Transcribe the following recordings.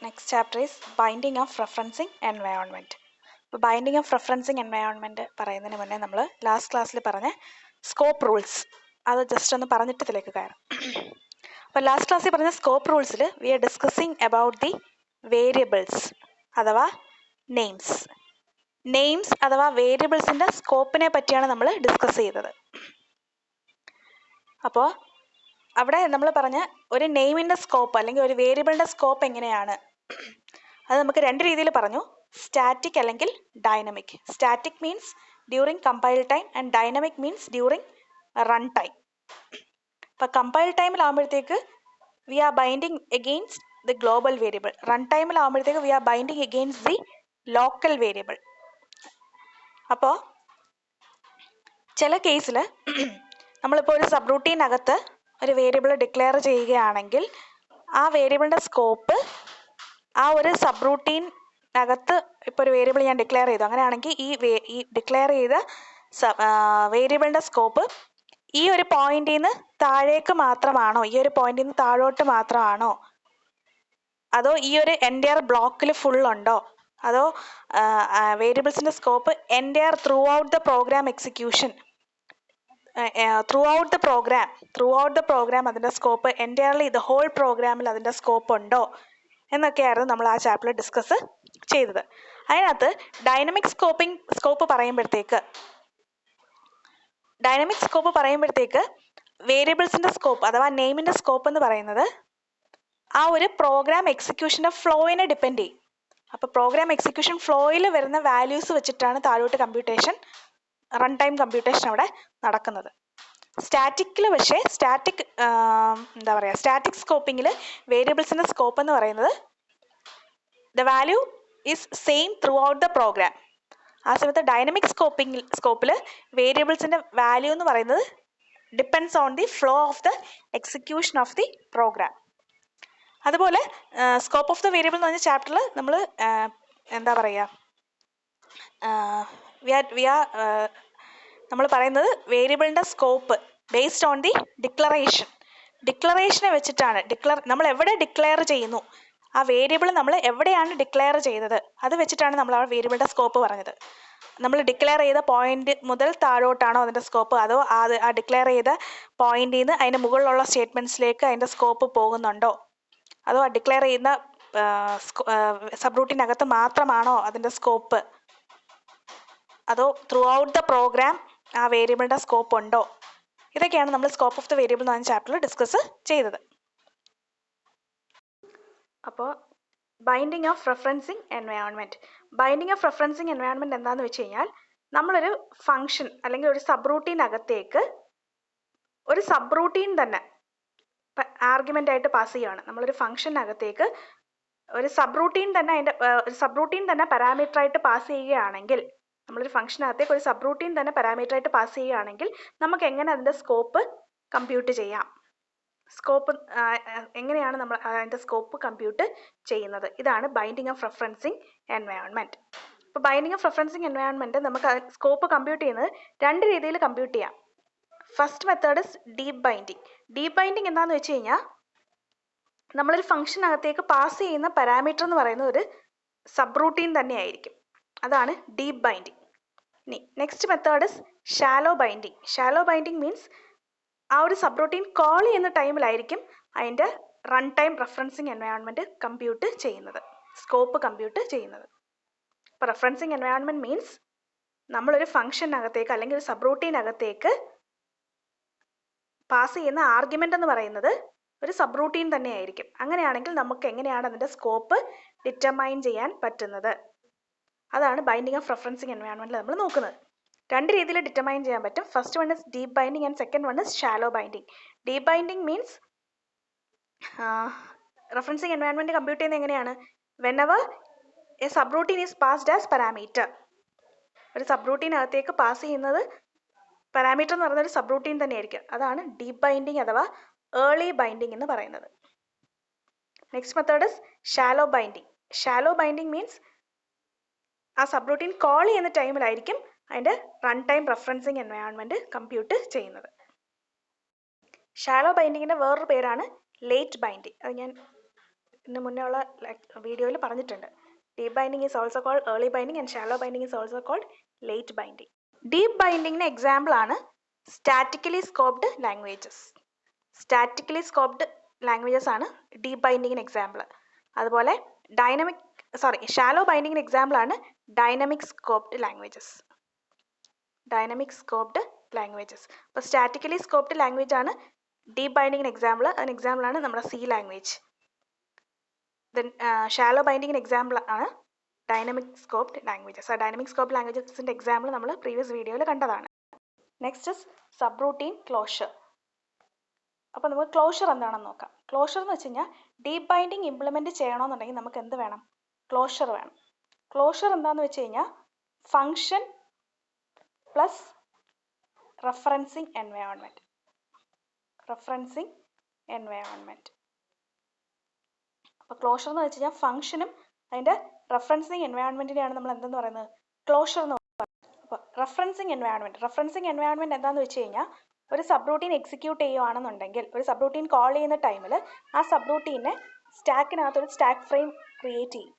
Next chapter is binding of referencing environment. ഇപ്പോൾ binding of referencing environment പറയുന്നതിന് മുന്നേ നമ്മൾ ലാസ്റ്റ് ക്ലാസ്സിൽ പറഞ്ഞ സ്കോപ്പ് റൂൾസ് അത് ജസ്റ്റ് ഒന്ന് പറഞ്ഞിട്ട് ഇതിലേക്ക് കയറാം. അപ്പോൾ ലാസ്റ്റ് ക്ലാസ്സിൽ പറഞ്ഞ സ്കോപ്പ് റൂൾസിൽ we are discussing about the variables അഥവാ നെയിംസ് അഥവാ വേരിയബിൾസിൻ്റെ സ്കോപ്പിനെ പറ്റിയാണ് നമ്മൾ ഡിസ്കസ് ചെയ്തത്. അപ്പോൾ അവിടെ നമ്മൾ പറഞ്ഞ ഒരു നെയിമിൻ്റെ സ്കോപ്പ് അല്ലെങ്കിൽ ഒരു വേരിയബിളിൻ്റെ സ്കോപ്പ് എങ്ങനെയാണ് അത് നമുക്ക് രണ്ട് രീതിയിൽ പറഞ്ഞു. സ്റ്റാറ്റിക് അല്ലെങ്കിൽ dynamic. Static means during compile time and dynamic means during run time. അപ്പോൾ കമ്പൈൽ ടൈമിലാകുമ്പോഴത്തേക്ക് we are binding against the global variable. Run ടൈമിലാകുമ്പോഴത്തേക്ക് we are binding against the local variable. അപ്പോൾ ചില കേസിൽ നമ്മളിപ്പോൾ ഒരു സബ് റൂട്ടീനകത്ത് ഒരു വേരിയബിൾ ഡിക്ലെയർ ചെയ്യുകയാണെങ്കിൽ ആ വേരിയബിളിൻ്റെ സ്കോപ്പ് ആ ഒരു സബ് റൂട്ടീനകത്ത് ഇപ്പോൾ ഒരു വേരിയബിൾ ഞാൻ ഡിക്ലെയർ ചെയ്തു, അങ്ങനെയാണെങ്കിൽ ഈ ഡിക്ലെയർ ചെയ്ത വേരിയബിളിൻ്റെ സ്കോപ്പ് ഈ ഒരു പോയിന്റിൽ നിന്ന് താഴേക്ക് മാത്രമാണോ, ഈ ഒരു പോയിന്റിൽ നിന്ന് താഴോട്ട് മാത്രമാണോ, അതോ ഈ ഒരു എൻറ്റയർ ബ്ലോക്കിൽ ഫുള്ളുണ്ടോ, അതോ വേരിയബിൾസിൻ്റെ scope entire throughout the program execution throughout the program അതിൻ്റെ സ്കോപ്പ് എൻറ്റയർലി ദ ഹോൾ പ്രോഗ്രാമിൽ അതിൻ്റെ സ്കോപ്പ് ഉണ്ടോ എന്നൊക്കെയായിരുന്നു നമ്മൾ ആ ചാപ്റ്ററിൽ ഡിസ്കസ് ചെയ്തത്. അതിനകത്ത് ഡൈനമിക് സ്കോപ്പ് പറയുമ്പോഴത്തേക്ക് വേരിയബിൾസിൻ്റെ സ്കോപ്പ് അഥവാ നെയിമിൻ്റെ സ്കോപ്പ് എന്ന് പറയുന്നത് ആ ഒരു പ്രോഗ്രാം എക്സിക്യൂഷൻ്റെ ഫ്ലോയിനെ ഡിപ്പെൻഡ് ചെയ്യും. അപ്പോൾ പ്രോഗ്രാം എക്സിക്യൂഷൻ ഫ്ലോയിൽ വരുന്ന വാല്യൂസ് വെച്ചിട്ടാണ് താഴോട്ട് റൺ ടൈം കമ്പ്യൂട്ടേഷൻ അവിടെ നടക്കുന്നത്. സ്റ്റാറ്റിക്കിൽ പക്ഷേ സ്റ്റാറ്റിക് സ്കോപ്പിങ്ങിൽ വേരിയബിൾസിൻ്റെ സ്കോപ്പ് എന്ന് പറയുന്നത് the value is same throughout the program. ആ സമയത്ത് ഡൈനമിക് സ്കോപ്പിൽ വേരിയബിൾസിൻ്റെ വാല്യൂ എന്ന് പറയുന്നത് depends on the flow of the execution of the program. അതുപോലെ സ്കോപ്പ് ഓഫ് ദ വേരിയബിൾ എന്ന് പറഞ്ഞ ചാപ്റ്ററിൽ നമ്മൾ നമ്മൾ പറയുന്നത് വേരിയബിളിൻ്റെ സ്കോപ്പ് ബേസ്ഡ് ഓൺ ദി ഡിക്ലറേഷനെ വെച്ചിട്ടാണ്. നമ്മൾ എവിടെ ഡിക്ലെയർ ചെയ്യുന്നു, ആ വേരിയബിൾ നമ്മൾ എവിടെയാണ് ഡിക്ലെയർ ചെയ്തത് അത് വെച്ചിട്ടാണ് നമ്മൾ ആ വേരിയബിളിൻ്റെ സ്കോപ്പ് പറഞ്ഞത്. നമ്മൾ ഡിക്ലെയർ ചെയ്ത പോയിന്റ് മുതൽ താഴോട്ടാണോ അതിൻ്റെ സ്കോപ്പ്, അതോ ആ ഡിക്ലെയർ ചെയ്ത പോയിന്റിൽ നിന്ന് അതിൻ്റെ മുകളിലുള്ള സ്റ്റേറ്റ്മെൻറ്റ്സിലേക്ക് അതിൻ്റെ സ്കോപ്പ് പോകുന്നുണ്ടോ, അതോ ആ ഡിക്ലെയർ ചെയ്യുന്ന സബ് റൂട്ടിനകത്ത് മാത്രമാണോ അതിൻ്റെ സ്കോപ്പ്, അതോ ത്രൂ ഔട്ട് ദ പ്രോഗ്രാം ആ വേരിയബിളിൻ്റെ സ്കോപ്പ് ഉണ്ടോ, ഇതൊക്കെയാണ് നമ്മൾ സ്കോപ്പ് ഓഫ് ദ വേരിയബിൾ എന്ന് പറഞ്ഞ ചാപ്റ്ററിൽ ഡിസ്കസ് ചെയ്തത്. അപ്പോൾ ബൈൻഡിങ് ഓഫ് റെഫറൻസിങ് എൻവയോൺമെൻറ്റ് എന്താണെന്ന് വെച്ച് കഴിഞ്ഞാൽ നമ്മളൊരു ഫങ്ഷൻ അല്ലെങ്കിൽ ഒരു സബ് റൂട്ടീനകത്തേക്ക് ഒരു സബ് റൂട്ടീൻ തന്നെ ആർഗ്യുമെൻ്റ് ആയിട്ട് പാസ് ചെയ്യുകയാണ്. നമ്മളൊരു ഫംഗ്ഷനകത്തേക്ക് ഒരു സബ് റൂട്ടീൻ തന്നെ പാരാമീറ്റർ ആയിട്ട് പാസ് ചെയ്യുകയാണെങ്കിൽ, നമ്മളൊരു ഫംഗ്ഷനകത്തേക്ക് ഒരു സബ് റൂട്ടീൻ തന്നെ പാരാമീറ്റർ ആയിട്ട് പാസ് ചെയ്യുകയാണെങ്കിൽ നമുക്ക് എങ്ങനെ അതിൻ്റെ സ്കോപ്പ് കമ്പ്യൂട്ട് ചെയ്യാം, എങ്ങനെയാണ് നമ്മൾ അതിൻ്റെ സ്കോപ്പ് കമ്പ്യൂട്ട് ചെയ്യുന്നത്, ഇതാണ് ബൈൻഡിങ് ഓഫ് റെഫറൻസിങ് എൻവയോൺമെൻറ്റ്. ഇപ്പോൾ ബൈൻഡിങ് ഓഫ് റെഫറൻസിങ് എൻവയോൺമെൻറ്റ് നമുക്ക് സ്കോപ്പ് കമ്പ്യൂട്ട് ചെയ്യുന്നത് രണ്ട് രീതിയിൽ കമ്പ്യൂട്ട് ചെയ്യാം. First method is deep binding. Deep binding എന്താണെന്ന് വെച്ച് കഴിഞ്ഞാൽ നമ്മളൊരു ഫംഗ്ഷനകത്തേക്ക് പാസ് ചെയ്യുന്ന പാരാമീറ്റർ എന്ന് പറയുന്നത് ഒരു സബ് റൂട്ടീൻ തന്നെയായിരിക്കും. അതാണ് ഡീപ്പ് ബൈൻഡിങ്. ഇനി next method is shallow binding. Shallow binding means ആ ഒരു സബ് റൂട്ടീൻ കോൾ ചെയ്യുന്ന ടൈമിലായിരിക്കും അതിൻ്റെ run time referencing environment compute ചെയ്യുന്നത്, സ്കോപ്പ് കമ്പ്യൂട്ട് ചെയ്യുന്നത്. ഇപ്പോൾ റെഫറൻസിങ് എൻവയോൺമെൻറ്റ് മീൻസ് നമ്മളൊരു ഫംഗ്ഷനകത്തേക്ക് അല്ലെങ്കിൽ ഒരു സബ് റൂട്ടീനകത്തേക്ക് പാസ് ചെയ്യുന്ന ആർഗ്യുമെൻ്റ് എന്ന് പറയുന്നത് ഒരു സബ് റൂട്ടീൻ തന്നെയായിരിക്കും. അങ്ങനെയാണെങ്കിൽ നമുക്ക് എങ്ങനെയാണ് അതിൻ്റെ സ്കോപ്പ് ഡിറ്റർമൈൻ ചെയ്യാൻ പറ്റുന്നത്, അതാണ് ബൈൻഡിങ് ഓഫ് റെഫറൻസിങ് എൻവയോൺമെൻറ്റിൽ നമ്മൾ നോക്കുന്നത്. രണ്ട് രീതിയിൽ ഡിറ്റർമൈൻ ചെയ്യാൻ പറ്റും. First one is deep binding and second one is shallow binding. Deep binding means referencing environment compute ചെയ്യുന്നത് എങ്ങനെയാണ്, whenever A sub routine is passed as parameter. ഒരു സബ് റൂട്ടീനകത്തേക്ക് പാസ് ചെയ്യുന്നത് പാരാമീറ്റർ എന്ന് പറയുന്ന ഒരു സബ് റൂട്ടീൻ തന്നെയായിരിക്കും. അതാണ് ഡീപ്പ് ബൈൻഡിങ് അഥവാ ഏർലി ബൈൻഡിങ് എന്ന് പറയുന്നത്. Next method is shallow binding. Shallow binding means ആ സബ് റൂട്ടീൻ കോൾ ചെയ്യുന്ന ടൈമിലായിരിക്കും അതിൻ്റെ run time referencing environment compute ചെയ്യുന്നത്. ഷാലോ ബൈൻഡിങ്ങിൻ്റെ വേറൊരു പേരാണ് ലേറ്റ് ബൈൻഡിങ്. അത് ഞാൻ ഇതിന് മുന്നേ ഉള്ള വീഡിയോയിൽ പറഞ്ഞിട്ടുണ്ട്. Deep binding is also called early binding and shallow binding is also called late binding. Deep ബൈൻഡിങ്ങിന് എക്സാമ്പിൾ ആണ് statically scoped languages. Statically scoped languages ആണ് ഡീപ്പ് ബൈൻഡിങ്ങിന് എക്സാമ്പിൾ. അതുപോലെ ഷാലോ ബൈൻഡിങ്ങിന് എക്സാമ്പിൾ ആണ് dynamic scoped languages. Dynamic scoped languages. അപ്പോൾ statically scoped language ആണ് deep ബൈൻഡിങ്ങിന് എക്സാമ്പിൾ. അതിന് എക്സാമ്പിൾ ആണ് നമ്മുടെ സി ലാംഗ്വേജ്. ദെൻ ഷാലോ ബൈൻഡിങ്ങിന് എക്സാമ്പിൾ ആണ് ഡൈനമിക് സ്കോപ്ഡ് ലാംഗ്വേജസ്. ആ ഡൈനമിക് സ്കോപ്ഡ് ലാംഗ്വേജസിൻ്റെ എക്സാമ്പിൾ നമ്മൾ പ്രീവിയസ് വീഡിയോയിൽ കണ്ടതാണ്. Next is sub routine closure. അപ്പോൾ നമുക്ക് ക്ലോഷർ എന്താണെന്ന് നോക്കാം. ക്ലോഷർ എന്ന് വെച്ച് കഴിഞ്ഞാൽ ഡീപ്പ് ബൈൻഡിങ് ഇംപ്ലിമെൻറ്റ് ചെയ്യണമെന്നുണ്ടെങ്കിൽ നമുക്ക് എന്ത് വേണം? ക്ലോഷർ വേണം. ക്ലോഷർ എന്താണെന്ന് വെച്ച് കഴിഞ്ഞാൽ function plus referencing environment. Referencing environment. അപ്പോൾ ക്ലോഷർ എന്ന് വെച്ച് കഴിഞ്ഞാൽ ഫംഗ്ഷനും അതിൻ്റെ റെഫറൻസിങ് എൻവയോൺമെൻറ്റിനെയാണ് നമ്മൾ എന്തെന്ന് പറയുന്നത്? ക്ലോഷർ എന്ന് പറയുന്നത്. അപ്പോൾ റെഫറൻസിങ് എൻവയോൺമെൻറ്റ് എന്താണെന്ന് വെച്ച് കഴിഞ്ഞാൽ ഒരു സബ് റൂട്ടീൻ എക്സിക്യൂട്ട് ചെയ്യുകയാണെന്നുണ്ടെങ്കിൽ, ഒരു സബ് റൂട്ടീൻ കോൾ ചെയ്യുന്ന ടൈമിൽ ആ സബ് റൂട്ടീനെ സ്റ്റാക്കിനകത്തൊരു സ്റ്റാക്ക് ഫ്രെയിം ക്രിയേറ്റ് ചെയ്യും.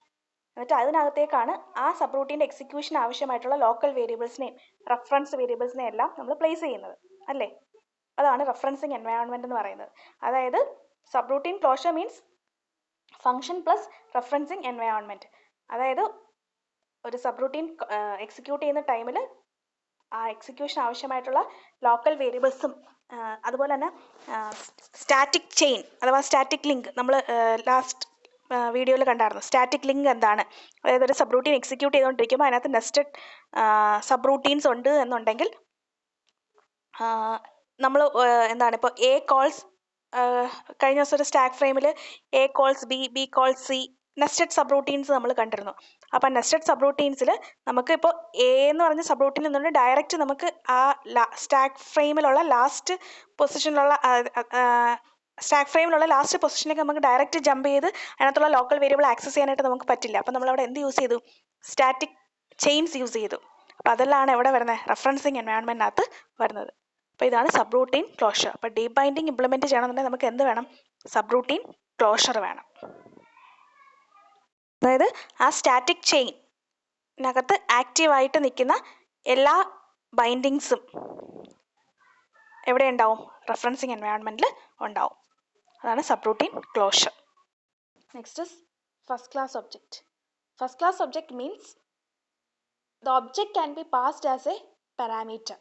എന്നിട്ട് അതിനകത്തേക്കാണ് ആ സബ് റൂട്ടീൻ്റെ എക്സിക്യൂഷൻ ആവശ്യമായിട്ടുള്ള ലോക്കൽ വേരിയബിൾസിനെയും റെഫറൻസ് വേരിയബിൾസിനെയും എല്ലാം നമ്മൾ പ്ലേസ് ചെയ്യുന്നത് അല്ലേ? അതാണ് റെഫറൻസിങ് എൻവയോൺമെൻറ്റ് എന്ന് പറയുന്നത്. അതായത് sub routine closure means function plus referencing environment. അതായത് ഒരു സബ് റൂട്ടീൻ എക്സിക്യൂട്ട് ചെയ്യുന്ന ടൈമിൽ ആ എക്സിക്യൂഷൻ ആവശ്യമായിട്ടുള്ള ലോക്കൽ വേരിയബിൾസും അതുപോലെ തന്നെ സ്റ്റാറ്റിക് ചെയിൻ അഥവാ സ്റ്റാറ്റിക് ലിങ്ക് നമ്മൾ ലാസ്റ്റ് വീഡിയോയിൽ കണ്ടായിരുന്നു. സ്റ്റാറ്റിക് ലിങ്ക് എന്താണ്? അതായത് ഒരു സബ് റൂട്ടീൻ എക്സിക്യൂട്ട് ചെയ്തുകൊണ്ടിരിക്കുമ്പോൾ അതിനകത്ത് നെസ്റ്റഡ് സബ് റൂട്ടീൻസ് ഉണ്ട് എന്നുണ്ടെങ്കിൽ നമ്മൾ എന്താണ് ഇപ്പോൾ എ കോൾസ് കഴിഞ്ഞ ദിവസം ഒരു സ്റ്റാക്ക് ഫ്രെയിമിൽ A calls B, B calls C, nested sub routines നമ്മൾ കണ്ടിരുന്നു. അപ്പം നെസ്റ്റഡ് സബ് റൂട്ടീൻസിൽ നമുക്ക് ഇപ്പോൾ എ എന്ന് പറഞ്ഞ സബ് റൂട്ടീനിൽ നിന്നുകൊണ്ട് ഡയറക്റ്റ് നമുക്ക് ആ സ്റ്റാക്ക് ഫ്രെയിമിലുള്ള ലാസ്റ്റ് പൊസിഷനിലുള്ള പൊസിഷനിലേക്ക് നമുക്ക് ഡയറക്റ്റ് ജമ്പ് ചെയ്ത് അതിനകത്തുള്ള ലോക്കൽ വേരിയബിൾ ആക്സസ് ചെയ്യാനായിട്ട് നമുക്ക് പറ്റില്ല. അപ്പം നമ്മളവിടെ എന്ത് യൂസ് ചെയ്തു? സ്റ്റാറ്റിക് ചെയിൻസ് യൂസ് ചെയ്തു. അപ്പോൾ അതെല്ലാം എവിടെ വരുന്നത്? റെഫറൻസിങ് എൻവയോൺമെൻറ്റിനകത്ത് വരുന്നത്. അപ്പോൾ ഇതാണ് സബ് റൂട്ടീൻ ക്ലോഷർ. അപ്പോൾ ഡീപ്പ് ബൈൻഡിങ് ഇംപ്ലിമെൻറ്റ് ചെയ്യണമെന്നുണ്ടെങ്കിൽ നമുക്ക് എന്ത് വേണം? സബ് റൂട്ടീൻ ക്ലോഷർ വേണം. അതായത് ആ സ്റ്റാറ്റിക് ചെയിനകത്ത് ആക്റ്റീവായിട്ട് നിൽക്കുന്ന എല്ലാ ബൈൻഡിങ്സും എവിടെ ഉണ്ടാവും? റെഫറൻസിങ് എൻവയോൺമെൻറ്റിൽ ഉണ്ടാവും. അതാണ് sub routine closure. Next is first class object. First class object means the object can be passed as a parameter.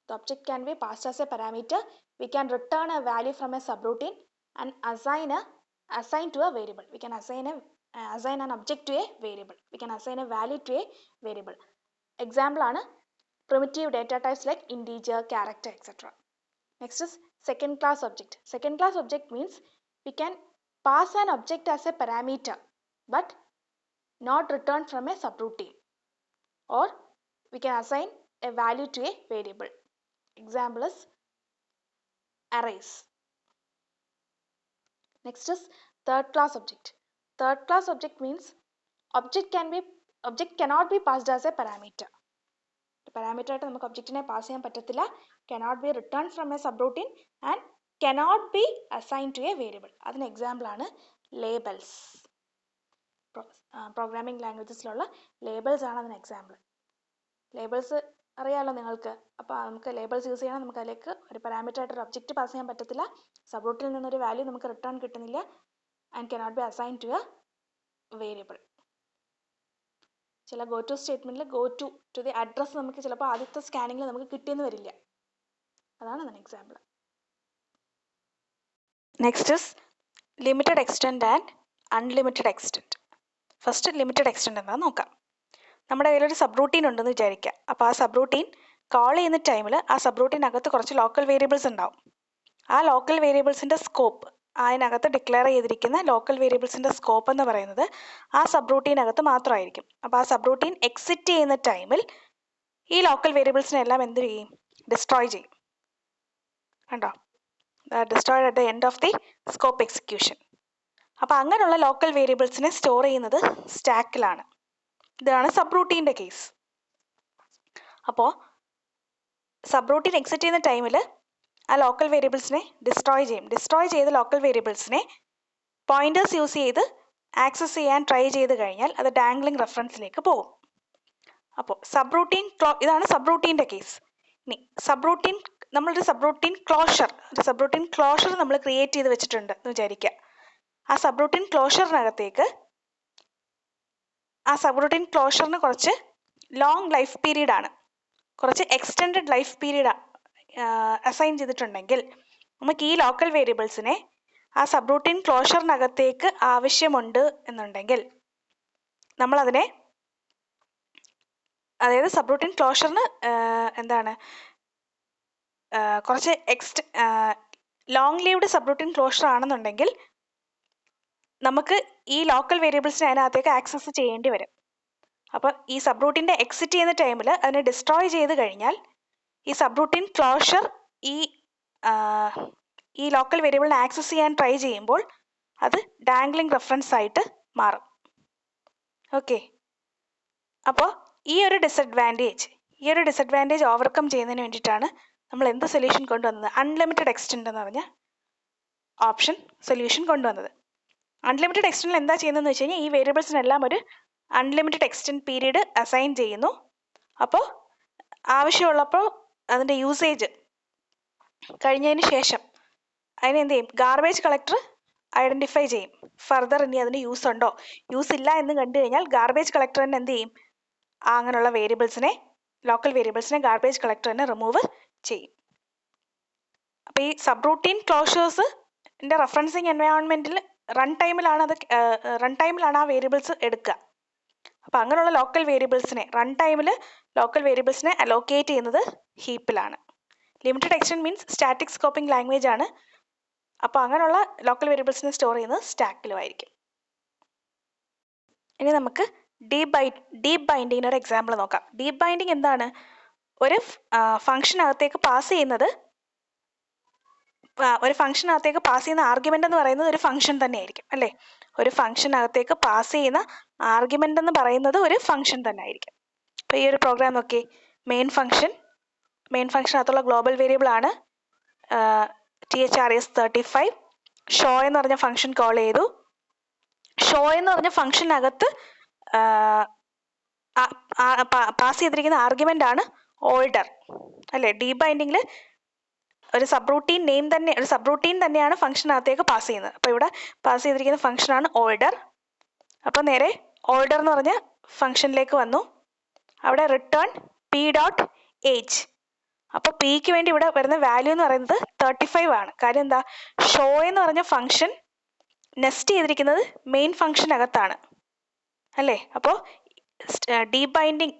The object can be passed as a parameter. We can return a value from a subroutine and assign to a variable. We can assign an object to a variable. We can assign a value to a variable. Example ആണ് primitive data types like integer, character, etc. Next is second class object. Second class object means we can pass an object as a parameter but not return from a subroutine. Or we can assign a value to a variable. Example is arrays. Next is third class object. Third class object means object cannot be passed as a parameter. Parameter ആയിട്ട് നമുക്ക് ഒബ്ജക്റ്റിനെ pass ചെയ്യാൻ പറ്റത്തില്ല. Cannot be returned from a subroutine and cannot be assigned to a variable. അതിന് example ആണ് labels. Programming ലാംഗ്വേജസിലുള്ള labels ആണ് അതിന് example. Labels അറിയാമല്ലോ നിങ്ങൾക്ക്. അപ്പോൾ നമുക്ക് ലേബിൾസ് യൂസ് ചെയ്യണം. നമുക്ക് അതിലേക്ക് ഒരു പാരാമീറ്റർ ആയിട്ട് ഒരു ഒബ്ജക്റ്റ് പാസ് ചെയ്യാൻ പറ്റത്തില്ല. സബ് റൂട്ടിൽ നിന്നൊരു വാല്യൂ നമുക്ക് റിട്ടേൺ കിട്ടുന്നില്ല. And cannot be assign to a variable. ചില ഗോ ടു സ്റ്റേറ്റ്മെൻറ്റിൽ ഗോ ടു ദി അഡ്രസ്സ് നമുക്ക് ചിലപ്പോൾ ആദ്യത്തെ സ്കാനിങ്ങിൽ നമുക്ക് കിട്ടിയെന്ന് വരില്ല. അതാണ് അതിന് example. Next is limited extent and unlimited extent. First limited extent എന്താണെന്ന് നോക്കാം. നമ്മുടെ കയ്യിലൊരു സബ് റൂട്ടീൻ ഉണ്ടെന്ന് വിചാരിക്കുക. അപ്പോൾ ആ സബ് റൂട്ടീൻ കോൾ ചെയ്യുന്ന ടൈമിൽ ആ സബ് റൂട്ടീനകത്ത് കുറച്ച് ലോക്കൽ വേരിയബിൾസ് ഉണ്ടാവും. ആ ലോക്കൽ വേരിയബിൾസിൻ്റെ സ്കോപ്പ്, അതിനകത്ത് ഡിക്ലെയർ ചെയ്തിരിക്കുന്ന ലോക്കൽ വേരിയബിൾസിൻ്റെ സ്കോപ്പ് എന്ന് പറയുന്നത് ആ സബ് റൂട്ടീനകത്ത് മാത്രമായിരിക്കും. അപ്പോൾ ആ സബ് റൂട്ടീൻ എക്സിറ്റ് ചെയ്യുന്ന ടൈമിൽ ഈ ലോക്കൽ വേരിയബിൾസിനെല്ലാം എന്ത് ചെയ്യും? ഡിസ്ട്രോയ് ചെയ്യും. കണ്ടോ? Destroyed at the end of the scope execution. അപ്പോൾ അങ്ങനെയുള്ള ലോക്കൽ വേരിയബിൾസിനെ സ്റ്റോർ ചെയ്യുന്നത് സ്റ്റാക്കിലാണ്. ഇതാണ് സബ് റൂട്ടീൻ്റെ കേസ്. അപ്പോൾ സബ് റൂട്ടീൻ എക്സിറ്റ് ചെയ്യുന്ന ടൈമിൽ ആ ലോക്കൽ വേരിയബിൾസിനെ ഡിസ്ട്രോയ് ചെയ്യും. ഡിസ്ട്രോയ് ചെയ്ത ലോക്കൽ വേരിയബിൾസിനെ പോയിന്റേഴ്സ് യൂസ് ചെയ്ത് ആക്സസ് ചെയ്യാൻ ട്രൈ ചെയ്ത് കഴിഞ്ഞാൽ അത് ഡാംഗ്ലിംഗ് റെഫറൻസിലേക്ക് പോകും. അപ്പോൾ സബ്റൂട്ടീൻ ഇതാണ് സബ്റൂട്ടീൻ്റെ കേസ്. ഇനി സബ്റൂട്ടീൻ നമ്മളൊരു സബ്റൂട്ടീൻ ക്ലോഷർ നമ്മൾ ക്രിയേറ്റ് ചെയ്ത് വെച്ചിട്ടുണ്ട് എന്ന് വിചാരിക്കുക. ആ സബ്റൂട്ടീൻ ക്ലോഷറിന് കുറച്ച് ലോങ് ലൈഫ് പീരീഡ് ആണ്, കുറച്ച് എക്സ്റ്റെൻഡഡ് ലൈഫ് പീരീഡ് അസൈൻ ചെയ്തിട്ടുണ്ടെങ്കിൽ നമുക്ക് ഈ ലോക്കൽ വേരിയബിൾസിനെ ആ സബ്റൂട്ടീൻ ക്ലോഷറിനകത്തേക്ക് ആവശ്യമുണ്ട് എന്നുണ്ടെങ്കിൽ നമ്മളതിനെ, അതായത് സബ്റൂട്ടീൻ ക്ലോഷറിന് കുറച്ച് ലോങ് ലീവ്ഡ് സബ്റൂട്ടീൻ ക്ലോഷർ ആണെന്നുണ്ടെങ്കിൽ നമുക്ക് ഈ ലോക്കൽ വേരിയബിൾസിനെ അതിനകത്തേക്ക് ആക്സസ് ചെയ്യേണ്ടി വരും. അപ്പം ഈ സബ്റൂട്ടീൻ്റെ എക്സിറ്റ് ചെയ്യുന്ന ടൈമിൽ അതിനെ ഡിസ്ട്രോയ് ചെയ്ത് കഴിഞ്ഞാൽ ഈ സബ്റൂട്ടീൻ ക്ലോഷർ ഈ ലോക്കൽ വേരിയബിളിനെ ആക്സസ് ചെയ്യാൻ ട്രൈ ചെയ്യുമ്പോൾ അത് ഡാംഗ്ലിംഗ് റെഫറൻസ് ആയിട്ട് മാറും. ഓക്കെ, അപ്പോൾ ഈ ഒരു ഡിസഡ്വാൻറ്റേജ് ഓവർകം ചെയ്യുന്നതിന് വേണ്ടിയിട്ടാണ് നമ്മൾ എന്ത് സൊല്യൂഷൻ കൊണ്ടുവന്നത്? അൺലിമിറ്റഡ് എക്സ്റ്റെൻഡ് എന്ന് പറഞ്ഞ ഓപ്ഷൻ സൊല്യൂഷൻ കൊണ്ടുവന്നത്. അൺലിമിറ്റഡ് എക്സ്റ്റെൻഡിൽ എന്താ ചെയ്യുന്നതെന്ന് വെച്ച് കഴിഞ്ഞാൽ ഈ വേരിയബിൾസിനെല്ലാം ഒരു അൺലിമിറ്റഡ് എക്സ്റ്റെൻഡ് പീരീഡ് അസൈൻ ചെയ്യുന്നു. അപ്പോൾ ആവശ്യമുള്ളപ്പോൾ അതിൻ്റെ യൂസേജ് കഴിഞ്ഞതിന് ശേഷം അതിന് എന്ത് ചെയ്യും? ഗാർബേജ് കളക്ടർ ഐഡൻറ്റിഫൈ ചെയ്യും. ഫർദർ ഇനി അതിന് യൂസ് ഉണ്ടോ, യൂസ് ഇല്ല എന്ന് കണ്ടു കഴിഞ്ഞാൽ ഗാർബേജ് കളക്ടർ തന്നെ എന്ത് ചെയ്യും? അങ്ങനെയുള്ള ലോക്കൽ വേരിയബിൾസിനെ ഗാർബേജ് കളക്ടർ തന്നെ റിമൂവ് ചെയ്യും. അപ്പോൾ ഈ സബ്റൂട്ടീൻ ക്ലോഷേഴ്സിൻ്റെ റെഫറൻസിങ് എൻവയോൺമെൻറ്റിൽ റൺ ടൈമിലാണ് ആ വേരിയബിൾസ് എടുക്കുക. അപ്പോൾ അങ്ങനെയുള്ള ലോക്കൽ വേരിയബിൾസിനെ അലോക്കേറ്റ് ചെയ്യുന്നത് ഹീപ്പിലാണ്. Limited extent means static scoping language ആണ്. അപ്പോൾ അങ്ങനെയുള്ള ലോക്കൽ വേരിയബിൾസിനെ സ്റ്റോർ ചെയ്യുന്നത് സ്റ്റാക്കിലും ആയിരിക്കും. ഇനി നമുക്ക് ഡീപ്പ് ബൈൻഡിങ്ങിന് ഒരു എക്സാമ്പിൾ നോക്കാം. ഡീപ്പ് ബൈൻഡിങ് എന്താണ്? ഒരു ഫംഗ്ഷനകത്തേക്ക് പാസ് ചെയ്യുന്ന ആർഗ്യുമെന്റ് എന്ന് പറയുന്നത് ഒരു ഫംഗ്ഷൻ തന്നെ ആയിരിക്കും അല്ലേ? ഒരു ഫംഗ്ഷനകത്തേക്ക് പാസ് ചെയ്യുന്ന ആർഗ്യുമെന്റ് എന്ന് പറയുന്നത് ഒരു ഫംഗ്ഷൻ തന്നെ ആയിരിക്കും. അപ്പോൾ ഈ ഒരു പ്രോഗ്രാം നോക്കി, മെയിൻ ഫംഗ്ഷനകത്തുള്ള ഗ്ലോബൽ വേരിയബിൾ ആണ് THRS35. ഷോ എന്ന് പറഞ്ഞ ഫംഗ്ഷൻ കോൾ ചെയ്തു. ഷോ എന്ന് പറഞ്ഞ ഫംഗ്ഷനകത്ത് പാസ് ചെയ്തിരിക്കുന്ന ആർഗ്യുമെന്റ് ആണ് ഓൾഡർ അല്ലേ? ഡീപ്പ് ബൈൻഡിങ്ങിൽ ഒരു സബ്റൂട്ടീൻ തന്നെയാണ് ഫംഗ്ഷനകത്തേക്ക് പാസ് ചെയ്യുന്നത്. അപ്പോൾ ഇവിടെ പാസ് ചെയ്തിരിക്കുന്ന ഫംഗ്ഷനാണ് ഓൾഡർ. അപ്പോൾ നേരെ ഓൾഡർ എന്ന് പറഞ്ഞ ഫംഗ്ഷനിലേക്ക് വന്നു. അവിടെ റിട്ടേൺ p.age. അപ്പോൾ പിക്ക് വേണ്ടി ഇവിടെ വരുന്ന വാല്യൂ എന്ന് പറയുന്നത് 35 ആണ്. കാര്യം എന്താ? ഷോ എന്ന് പറഞ്ഞ ഫംഗ്ഷൻ നെസ്റ്റ് ചെയ്തിരിക്കുന്നത് മെയിൻ ഫംഗ്ഷനകത്താണ് അല്ലേ? അപ്പോൾ deep binding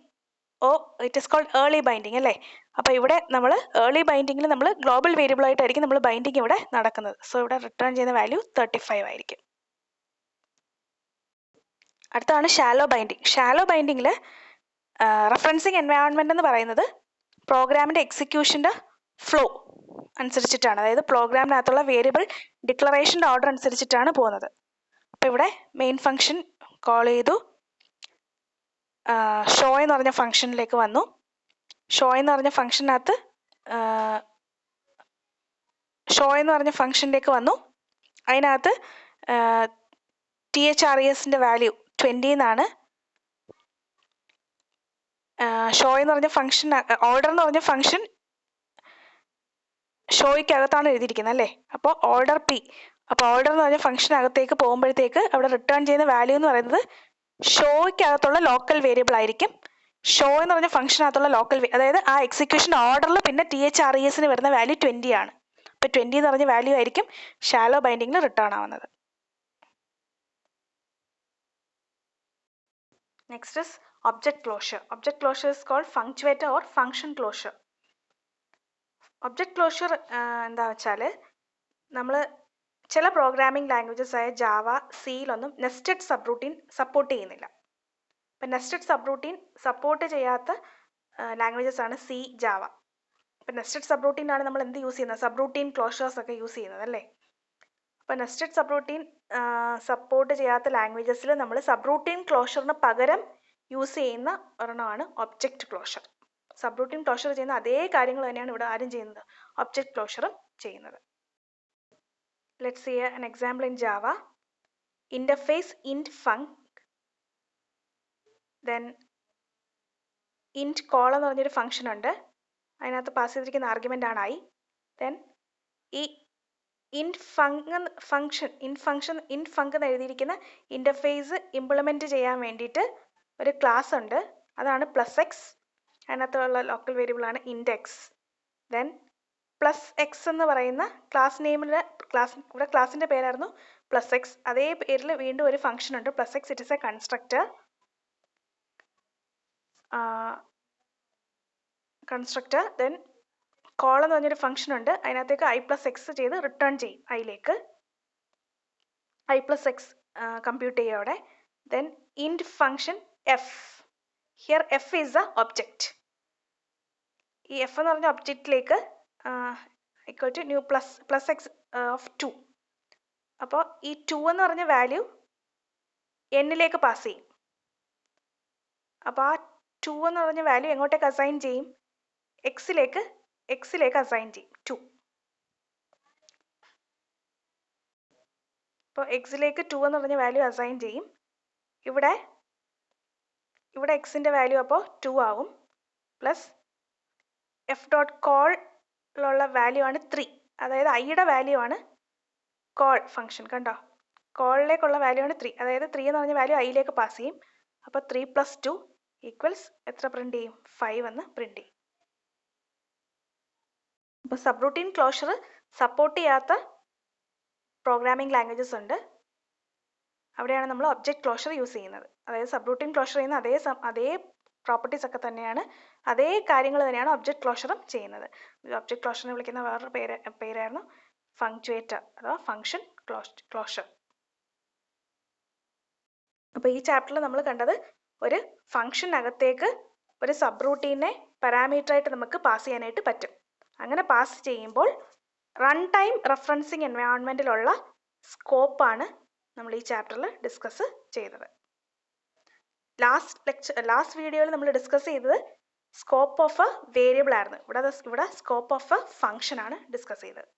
it is called early binding അല്ലേ? അപ്പോൾ ഇവിടെ നമ്മൾ ഏർലി ബൈൻഡിങ്ങിൽ നമ്മൾ ഗ്ലോബൽ വേരിയബിൾ ആയിട്ടായിരിക്കും നമ്മൾ ബൈൻഡിങ് ഇവിടെ നടക്കുന്നത്. സോ ഇവിടെ റിട്ടേൺ ചെയ്യുന്ന വാല്യൂ 35 ആയിരിക്കും. അടുത്താണ് ഷാലോ ബൈൻഡിങ്ങിൽ റെഫറൻസിങ് എൻവയോൺമെന്റ് എന്ന് പറയുന്നത് പ്രോഗ്രാമിൻ്റെ എക്സിക്യൂഷൻ്റെ ഫ്ലോ അനുസരിച്ചിട്ടാണ്, അതായത് പ്രോഗ്രാമിനകത്തുള്ള വേരിയബിൾ ഡിക്ലറേഷൻ്റെ ഓർഡർ അനുസരിച്ചിട്ടാണ് പോകുന്നത്. അപ്പോൾ ഇവിടെ മെയിൻ ഫംഗ്ഷൻ കോൾ ചെയ്തു, ഷോ എന്ന് പറഞ്ഞ ഫംഗ്ഷനിലേക്ക് വന്നു. ഷോ എന്ന് പറഞ്ഞ ഫംഗ്ഷനിലേക്ക് വന്നു. അതിനകത്ത് THRESൻ്റെ വാല്യൂ 20 എന്നാണ്. ഷോ എന്ന് പറഞ്ഞ ഫംഗ്ഷൻ, ഓർഡർ എന്ന് പറഞ്ഞ ഫംഗ്ഷൻ ഷോയ്ക്കകത്താണ് എഴുതിയിരിക്കുന്നത് അല്ലേ? അപ്പോൾ ഓർഡർ P. അപ്പോൾ ഓർഡർ എന്ന് പറഞ്ഞ ഫംഗ്ഷനകത്തേക്ക് പോകുമ്പോഴത്തേക്ക് അവിടെ റിട്ടേൺ ചെയ്യുന്ന വാല്യൂ എന്ന് പറയുന്നത് ഷോയ്ക്കകത്തുള്ള ലോക്കൽ വേരിയബിൾ ആയിരിക്കും. ഷോ എന്ന് പറഞ്ഞ ഫംഗ്ഷനകത്തുള്ള അതായത് ആ എക്സിക്യൂഷൻ ഓർഡറിൽ പിന്നെ THRESന് വരുന്ന വാല്യൂ 20 ആണ്. അപ്പോൾ 20 എന്ന് പറഞ്ഞ വാല്യൂ ആയിരിക്കും ഷാലോ ബൈൻഡിങ്ങിൽ റിട്ടേൺ ആവുന്നത്. Next is object closure. Object closure is called functuator or function closure. Object closure എന്താ വെച്ചാൽ, നമ്മൾ ചില പ്രോഗ്രാമിംഗ് ലാംഗ്വേജസ് ആയ ജാവ, സിയിലൊന്നും നെസ്റ്റഡ് സബ്റൂട്ടീൻ സപ്പോർട്ട് ചെയ്യുന്നില്ല. അപ്പം നെസ്റ്റഡ് സബ്റൂട്ടീൻ സപ്പോർട്ട് ചെയ്യാത്ത ലാംഗ്വേജസ് ആണ് സി, ജാവ. അപ്പം നെസ്റ്റഡ് സബ്റൂട്ടീനാണ് നമ്മൾ എന്ത് യൂസ് ചെയ്യുന്നത്? സബ്റൂട്ടീൻ ക്ലോഷേഴ്സ് ഒക്കെ യൂസ് ചെയ്യുന്നത് അല്ലേ? അപ്പോൾ നെസ്റ്റഡ് സബ്റൂട്ടീൻ സപ്പോർട്ട് ചെയ്യാത്ത ലാംഗ്വേജസിൽ നമ്മൾ സബ്റൂട്ടീൻ ക്ലോഷറിന് പകരം യൂസ് ചെയ്യുന്ന ഒരെണ്ണമാണ് ഒബ്ജക്റ്റ് ക്ലോഷർ. സബ്റൂട്ടീൻ ക്ലോഷർ ചെയ്യുന്ന അതേ കാര്യങ്ങൾ തന്നെയാണ് ഇവിടെ ആരും ചെയ്യുന്നത്, ഒബ്ജക്റ്റ് ക്ലോഷറും ചെയ്യുന്നത്. Let's see an example in Java. interface int func, then int call എന്ന് പറഞ്ഞൊരു ഫംഗ്ഷൻ ഉണ്ട്, അതിനകത്ത് പാസ് ചെയ്തിരിക്കുന്ന ആർഗ്യുമെൻ്റ് ആണ് ഐ. ദെൻ ഈ ഇൻറ്റ് ഫംഗ് എന്ന് എഴുതിയിരിക്കുന്ന ഇൻ്റർഫേസ് ഇംപ്ലിമെൻറ്റ് ചെയ്യാൻ വേണ്ടിയിട്ട് ഒരു ക്ലാസ് ഉണ്ട്, അതാണ് പ്ലസ് എക്സ്. അതിനകത്തുള്ള ലോക്കൽ വേരിയബിളാണ് ഇൻഡെക്സ്. ദെൻ പ്ലസ് എക്സ് എന്ന് പറയുന്ന ഇവിടെ ക്ലാസിൻ്റെ പേരായിരുന്നു പ്ലസ് എക്സ്. അതേ പേരിൽ വീണ്ടും ഒരു ഫംഗ്ഷൻ ഉണ്ട് plus X. It is a constructor. Then call എന്ന് പറഞ്ഞൊരു ഫംഗ്ഷൻ ഉണ്ട്, അതിനകത്തേക്ക് ഐ പ്ലസ് എക്സ് ചെയ്ത് റിട്ടേൺ ചെയ്യും. ഐയിലേക്ക് ഐ പ്ലസ് എക്സ് കമ്പ്യൂട്ട് ചെയ്യും അവിടെ. Then int function F. Here F is a object. ഈ എഫ് എന്ന് പറഞ്ഞ ഒബ്ജക്റ്റിലേക്ക് equal to new plus X of 2. അപ്പോൾ ഈ 2 എന്ന് പറഞ്ഞ വാല്യൂ എന്നിലേക്ക് പാസ് ചെയ്യും. അപ്പോൾ ആ 2 എന്ന് പറഞ്ഞ വാല്യൂ എങ്ങോട്ടേക്ക് അസൈൻ ചെയ്യും? എക്സിലേക്ക് അസൈൻ ചെയ്യും 2. അപ്പോൾ എക്സിലേക്ക് 2 എന്ന് പറഞ്ഞ വാല്യൂ അസൈൻ ചെയ്യും. ഇവിടെ എക്സിൻ്റെ വാല്യൂ അപ്പോൾ 2 ആവും. പ്ലസ് എഫ് ഡോട്ട് കോളിലുള്ള വാല്യൂ ആണ് 3. അതായത് ഐയുടെ വാല്യൂ ആണ് കോൾ ഫംഗ്ഷൻ. കണ്ടോ, കോളിലേക്കുള്ള വാല്യൂ ആണ് 3. അതായത് 3 എന്ന് പറഞ്ഞ വാല്യൂ ഐയിലേക്ക് പാസ് ചെയ്യും. അപ്പോൾ 3 + 2 ഈക്വൽസ് എത്ര പ്രിൻറ്റ് ചെയ്യും? 5 എന്ന് പ്രിൻറ്റ് ചെയ്യും. അപ്പോൾ സബ് റൂട്ടീൻ ക്ലോഷർ സപ്പോർട്ട് ചെയ്യാത്ത പ്രോഗ്രാമിംഗ് ലാംഗ്വേജസ് ഉണ്ട്, അവിടെയാണ് നമ്മൾ ഒബ്ജക്റ്റ് ക്ലോഷർ യൂസ് ചെയ്യുന്നത്. അതായത് സബ് റൂട്ടീൻ ക്ലോഷർ ചെയ്യുന്ന അതേ പ്രോപ്പർട്ടീസ് ഒക്കെ തന്നെയാണ്, അതേ കാര്യങ്ങൾ തന്നെയാണ് ഒബ്ജക്റ്റ് ക്ലോഷറും ചെയ്യുന്നത്. ഒബ്ജക്റ്റ് ക്ലോഷറിനെ വിളിക്കുന്ന വേറൊരു പേരായിരുന്നു ഫങ്ക്ച്വേറ്റർ അഥവാ ഫങ്ഷൻ ക്ലോഷർ. അപ്പോൾ ഈ ചാപ്റ്ററിൽ നമ്മൾ കണ്ടത് ഒരു ഫംഗ്ഷനകത്തേക്ക് ഒരു സബ് റൂട്ടീനെ പാരാമീറ്ററായിട്ട് നമുക്ക് പാസ് ചെയ്യാനായിട്ട് പറ്റും. അങ്ങനെ പാസ് ചെയ്യുമ്പോൾ റൺ ടൈം റെഫറൻസിങ് എൻവയോൺമെൻറ്റിലുള്ള സ്കോപ്പാണ് നമ്മൾ ഈ ചാപ്റ്ററിൽ ഡിസ്കസ് ചെയ്തത്. ലാസ്റ്റ് വീഡിയോയിൽ നമ്മൾ ഡിസ്കസ് ചെയ്തത് സ്കോപ്പ് ഓഫ് എ വേരിയബിൾ ആയിരുന്നു. ഇവിടെ സ്കോപ്പ് ഓഫ് എ ഫംഗ്ഷൻ ആണ് ഡിസ്കസ് ചെയ്തത്.